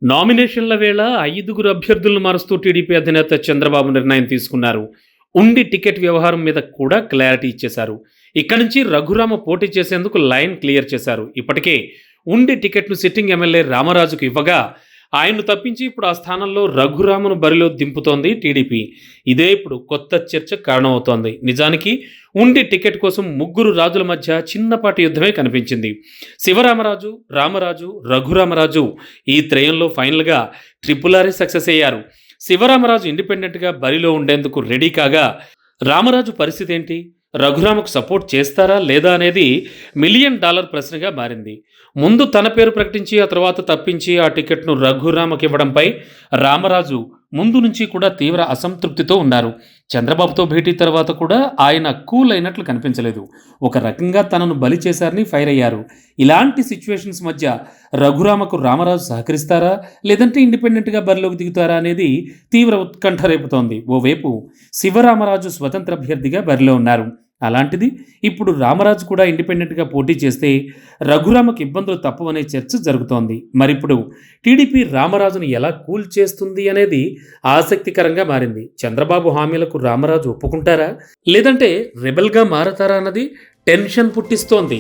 నామినేషన్ల వేళ 5గురు అభ్యర్థులను మారుస్తూ టీడీపీ అధినేత చంద్రబాబు నిర్ణయం తీసుకున్నారు. ఉండి టికెట్ వ్యవహారం మీద కూడా క్లారిటీ ఇచ్చేశారు. ఇక్కడి నుంచి రఘురామ పోటీ చేసేందుకు లైన్ క్లియర్ చేశారు. ఇప్పటికే ఉండి టికెట్ను సిట్టింగ్ ఎమ్మెల్యే రామరాజుకు ఇవ్వగా ఆయన్ను తప్పించి ఇప్పుడు ఆ స్థానంలో రఘురామను బరిలో దింపుతోంది టీడీపీ. ఇదే ఇప్పుడు కొత్త చర్చకు కారణమవుతోంది. నిజానికి ఉండి టికెట్ కోసం ముగ్గురు రాజుల మధ్య చిన్నపాటి యుద్ధమే కనిపించింది. శివరామరాజు, రామరాజు, రఘురామరాజు ఈ త్రయంలో ఫైనల్గా ట్రిపుల్ సక్సెస్ అయ్యారు. శివరామరాజు ఇండిపెండెంట్గా బరిలో ఉండేందుకు రెడీ కాగా రామరాజు పరిస్థితి ఏంటి? రఘురామకు సపోర్ట్ చేస్తారా లేదా అనేది $1,000,000 ప్రశ్నగా మారింది. ముందు తన పేరు ప్రకటించి ఆ తర్వాత తప్పించి ఆ టికెట్ను రఘురామకి ఇవ్వడంపై రామరాజు ముందు నుంచి కూడా తీవ్ర అసంతృప్తితో ఉన్నారు. చంద్రబాబుతో భేటీ తర్వాత కూడా ఆయన కూల్ అయినట్లు కనిపించలేదు. ఒక రకంగా తనను బలి చేశారని ఫైర్ అయ్యారు. ఇలాంటి సిచ్యువేషన్స్ మధ్య రఘురామకు రామరాజు సహకరిస్తారా లేదంటే ఇండిపెండెంట్గా బరిలోకి దిగుతారా అనేది తీవ్ర ఉత్కంఠ రేపుతోంది. ఓవైపు శివరామరాజు స్వతంత్ర అభ్యర్థిగా బరిలో ఉన్నారు. అలాంటిది ఇప్పుడు రామరాజు కూడా ఇండిపెండెంట్గా పోటీ చేస్తే రఘురామకు ఇబ్బందులు తప్పవనే చర్చ జరుగుతోంది. మరిప్పుడు టీడీపీ రామరాజును ఎలా కూల్ చేస్తుంది అనేది ఆసక్తికరంగా మారింది. చంద్రబాబు హామీలకు రామరాజు ఒప్పుకుంటారా లేదంటే రెబెల్గా మారతారా అన్నది టెన్షన్ పుట్టిస్తోంది.